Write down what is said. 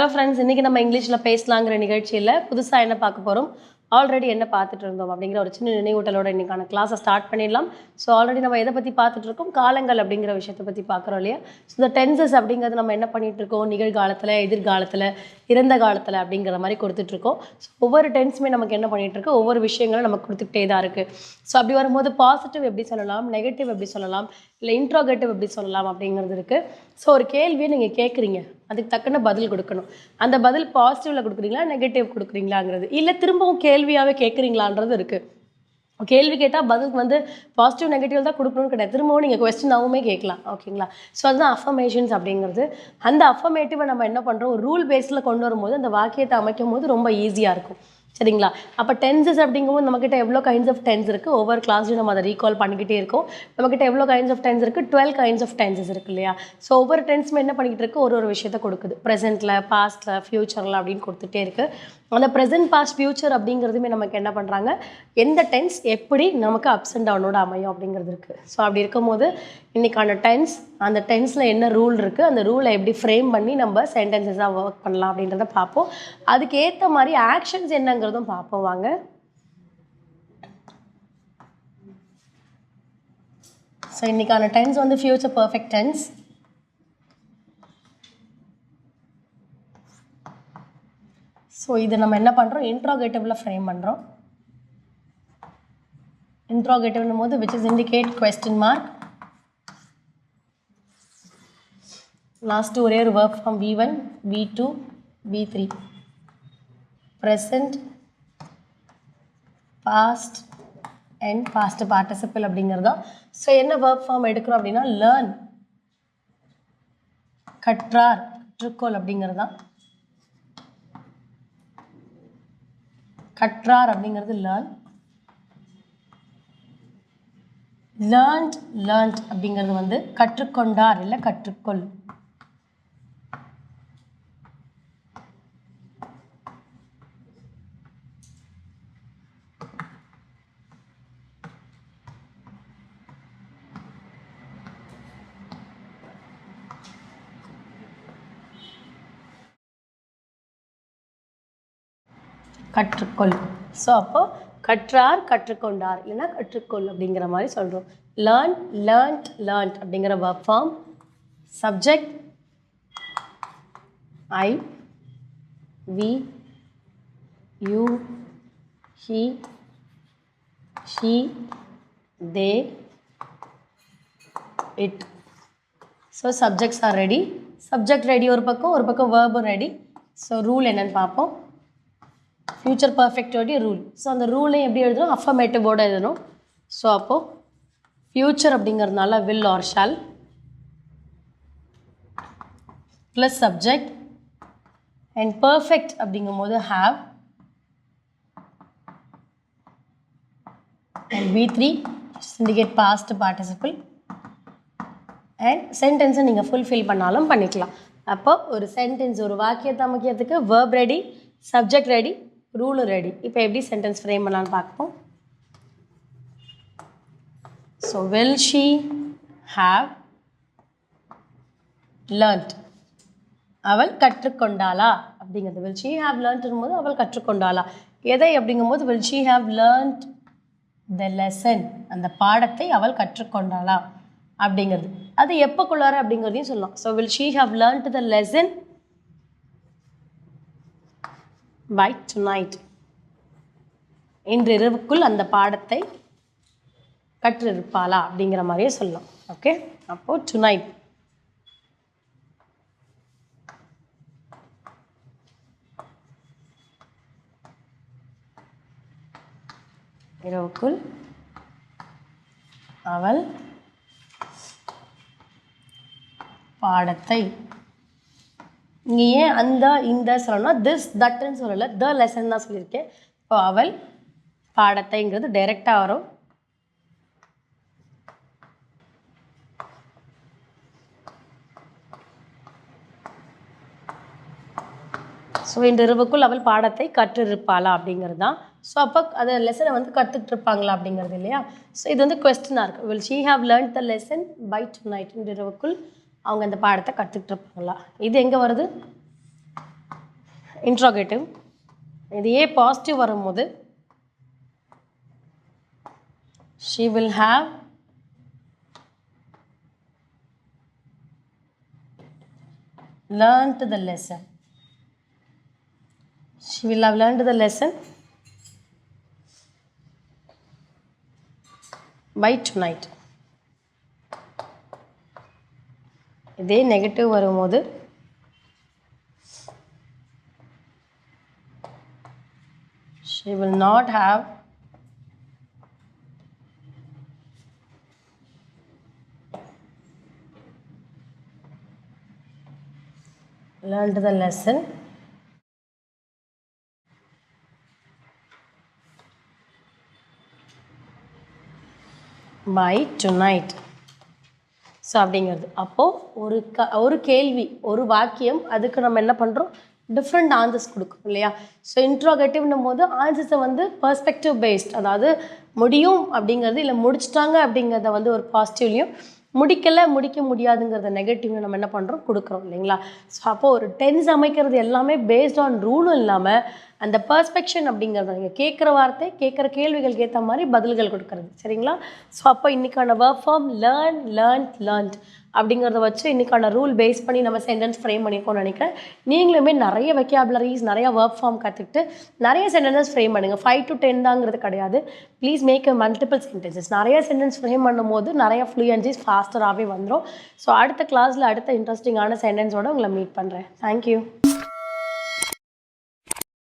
Hello friends, இன்றைக்கி நம்ம இங்கிலீஷில் பேசலாங்கிற நிகழ்ச்சியில் புதுசாக என்ன பார்க்க போகிறோம், ஆல்ரெடி என்ன பார்த்துட்டு இருந்தோம் அப்படிங்கிற ஒரு சின்ன நினைவூட்டலோட இன்றைக்கான கிளாஸை ஸ்டார்ட் பண்ணிடலாம். ஸோ ஆல்ரெடி நம்ம எதை பற்றி பார்த்துட்டு இருக்கோம், காலங்கள் அப்படிங்கிற விஷயத்தை பற்றி பார்க்குறோம் இல்லையா. ஸோ இந்த டென்சஸ் அப்படிங்கிறது நம்ம என்ன பண்ணிகிட்டு இருக்கோம், நிகழ்காலத்தில், எதிர்காலத்தில், இறந்த காலத்தில் அப்படிங்கிற மாதிரி கொடுத்துட்ருக்கோம். ஸோ ஒவ்வொரு டென்ஸுமே நமக்கு என்ன பண்ணிகிட்டு இருக்கு, ஒவ்வொரு விஷயங்களும் நமக்கு கொடுத்துக்கிட்டே தான் இருக்குது. ஸோ அப்படி வரும்போது பாசிட்டிவ் எப்படி சொல்லலாம், நெகட்டிவ் எப்படி சொல்லலாம், இல்லை இன்ட்ரோகேட்டிவ் எப்படி சொல்லலாம் அப்படிங்கிறது இருக்குது. ஸோ ஒரு கேள்வியை நீங்கள் கேட்குறீங்க, அதுக்கு தக்கன பதில் கொடுக்கணும். அந்த பதில் பாசிட்டிவில் கொடுக்குறீங்களா, நெகட்டிவ் கொடுக்குறீங்களாங்கிறது, இல்லை திரும்பவும் கேள்வியாகவே கேட்குறீங்களான்றது இருக்குது. கேள்வி கேட்டால் பதில் பாசிட்டிவ் நெகட்டிவ் தான் கொடுக்கணும்னு கிடையாது, திரும்பவும் நீங்கள் கொஸ்டினாகவுமே கேட்கலாம். ஓகேங்களா. ஸோ அதுதான் அஃபர்மேஷன்ஸ் அப்படிங்கிறது. அந்த அஃபர்மேட்டிவை நம்ம என்ன பண்ணுறோம், ஒரு ரூல் பேஸில் கொண்டு வரும்போது அந்த வாக்கியத்தை அமைக்கும் போது ரொம்ப ஈஸியாக இருக்கும். சரிங்களா. அப்போ டென்சஸ் அப்படிங்கும்போது நம்மக்கிட்ட எவ்வளோ கைண்ட்ஸ் ஆஃப் டென்ஸ் இருக்குது, ஒவ்வொரு கிளாஸ்லையும் நம்ம அதை ரீகால் பண்ணிக்கிட்டே இருக்கோம். நம்மக்கிட்ட எவ்வளோ கைண்ட்ஸ் ஆஃப் டென்ஸ் இருக்குது, 12 கைண்ட்ஸ் ஆஃப் டென்சஸ் இருக்குது இல்லையா. ஸோ ஒவ்வொரு டென்ஸுமே என்ன பண்ணிக்கிட்டு இருக்குது, ஒரு விஷயத்தை கொடுக்குது. ப்ரெசென்ட்டில், பாஸ்ட்டில், ஃப்யூச்சரில் அப்படின்னு கொடுத்துட்டே இருக்குது. அந்த ப்ரெசென்ட், பாஸ்ட், ஃப்யூச்சர் அப்படிங்கிறதுமே நமக்கு என்ன பண்ணுறாங்க, எந்த டென்ஸ் எப்படி நமக்கு அப்ஸ் அண்ட் டவுனோட அமையும் அப்படிங்கிறது இருக்குது. ஸோ அப்படி இருக்கும்போது இன்றைக்கான டென்ஸ், அந்த டென்ஸில் என்ன ரூல் இருக்குது, அந்த ரூலை எப்படி ஃப்ரேம் பண்ணி நம்ம சென்டென்சஸாக ஒர்க் பண்ணலாம் அப்படின்றத பார்ப்போம். அதுக்கு ஏற்ற மாதிரி ஆக்ஷன்ஸ் என்னங்கிறதும் பார்ப்போம். வாங்க. ஸோ இன்றைக்கான tense future perfect tense. So இது நம்ம என்ன பண்ணுறோம், இன்ட்ரோகேட்டிவில் ஃப்ரேம் பண்ணுறோம். இன்ட்ரோகேட்டிவ்னும் போது which is indicate question mark. Last ஒரே ஒரு verb form V1, V2, V3. present, past and past participle அப்படிங்கிறதா. ஸோ என்ன verb form எடுக்கிறோம் அப்படின்னா learn, கற்றார், கற்றுக்கொள் அப்படிங்கிறதா. கற்றார் அப்படிங்கிறது லேர்ன், லேர்ன்ட் அப்படிங்கிறது கற்றுக்கொண்டார் இல்லை கற்றுக்கொள். கற்றுக்கொள். ஸோ அப்போ கற்றார், கற்றுக்கொண்டார் இல்லைன்னா கற்றுக்கொள் அப்படிங்கிற மாதிரி சொல்கிறோம். லேர்ன், லேர்ன்ட் அப்படிங்கிற verb form. Subject I, we, you, he, she, they, it. So subjects are ready. Subject ready ஒரு பக்கம் வேர்பும் ரெடி. ஸோ ரூல் என்னன்னு பார்ப்போம். Future பர்ஃபெக்டோடைய rule. ஸோ அந்த ரூலையும் எப்படி எழுதணும், அஃபர்மேட்டிவோடு எழுதணும். ஸோ அப்போது ஃப்யூச்சர் அப்படிங்கிறதுனால will or shall plus subject and perfect அப்படிங்கும்போது have and V3 indicate past participle and சென்டென்ஸை நீங்கள் ஃபுல்ஃபில் பண்ணாலும் பண்ணிக்கலாம். அப்போ ஒரு சென்டென்ஸ், ஒரு வாக்கியத்தை அமைக்கிறதுக்கு verb ரெடி, சப்ஜெக்ட் ரெடி, ரூலும் ரெடி. இப்போ எப்படி சென்டென்ஸ் ஃப்ரேம் பண்ணலான்னு பார்ப்போம். So will she have learnt, அவள் கற்றுக்கொண்டாளா அப்படிங்கிறது. will she have learnt போது அவள் கற்றுக்கொண்டாளா எதை அப்படிங்கும்போது will she have learnt the lesson, அந்த பாடத்தை அவள் கற்றுக்கொண்டாளா அப்படிங்கிறது. அது எப்போக்குள்ளார அப்படிங்கிறதையும் சொல்லலாம். So will she have learnt the lesson by tonight, இன்று இரவுக்குள் அந்த பாடத்தை கற்றிருப்பாளா அப்படிங்கிற மாதிரியே சொல்லலாம். ஓகே. அப்போது tonight. இரவுக்குள் அவள் பாடத்தை. இங்கே ஏன் அந்த இந்த சொல்லணும்னா திஸ் தட்டுன்னு சொல்லலை, த லெசன் தான் சொல்லியிருக்கேன். இப்போ அவள் பாடத்தைங்கிறது டைரெக்டாக வரும். ஸோ இன்று இரவுக்குள் அவள் பாடத்தை கற்றிருப்பாளா அப்படிங்கிறது தான். ஸோ அப்போ அதை லெசனை கற்றுக்கிட்டு இருப்பாங்களா அப்படிங்கிறது இல்லையா. ஸோ இது கொஸ்டினாக இருக்குது. will she have learnt the lesson by tonight, இன்று இரவுக்குள் அவங்க அந்த பாடத்தை கற்றுக்கிட்டு இருப்பாங்களா. இது எங்கே வருது, இன்ட்ரோகேட்டிவ். இது ஏ பாசிட்டிவ் வரும்போது she will have learned the lesson. She will have learned the lesson by tonight. இதே நெகட்டிவ் வரும்போது she will not have learned the lesson by tonight. So அப்படிங்கிறது அப்போது ஒரு கேள்வி ஒரு வாக்கியம் அதுக்கு நம்ம என்ன பண்ணுறோம், டிஃப்ரெண்ட் ஆன்சர்ஸ் கொடுக்கும் இல்லையா. ஸோ இன்ட்ரோகேட்டிவ்னும் போது ஆன்சர்ஸை வந்து பர்ஸ்பெக்டிவ் பேஸ்ட், அதாவது முடியும் அப்படிங்கிறது இல்லை முடிச்சிட்டாங்க அப்படிங்கிறத வந்து ஒரு பாசிட்டிவ்லையும், முடிக்க முடியாதுங்கிறத நெகட்டிவ்னு நம்ம என்ன பண்ணுறோம் கொடுக்குறோம் இல்லைங்களா. ஸோ அப்போது ஒரு டென்ஸ் அமைக்கிறது எல்லாமே பேஸ்ட் ஆன் ரூலும் இல்லாமல் அந்த பர்ஸ்பெக்ஷன் அப்படிங்கிறத நீங்கள் கேட்குற வார்த்தை கேட்குற கேள்விகளுக்கு ஏற்ற மாதிரி பதில்கள் கொடுக்குறது சரிங்களா. ஸோ அப்போ இன்றைக்கான வேர்ப் ஃபார்ம் லேர்ன்ட் அப்படிங்கிறத வச்சு இன்றைக்கான ரூல் பேஸ் பண்ணி நம்ம சென்டென்ஸ் ஃப்ரேம் பண்ணியிருக்கோம்னு நினைக்கிறேன். நீங்களுமே நிறைய வெக்காபுலரிஸ் நிறைய வேர்ப் ஃபார்ம் கற்றுக்கிட்டு நிறைய சென்டென்சஸ் ஃப்ரேம் பண்ணுங்கள். 5 to 10 தாங்கிறது கிடையாது. Please make multiple sentences. நிறைய சென்டென்ஸ் ஃப்ரேம் பண்ணும்போது நிறைய ஃப்ளூயன்சிஸ் ஃபாஸ்டராகவே வந்துடும். ஸோ அடுத்த கிளாஸில் அடுத்த இன்ட்ரெஸ்டிங்கான சென்டென்ஸோடு உங்களை மீட் பண்ணுறேன். தேங்க்யூ.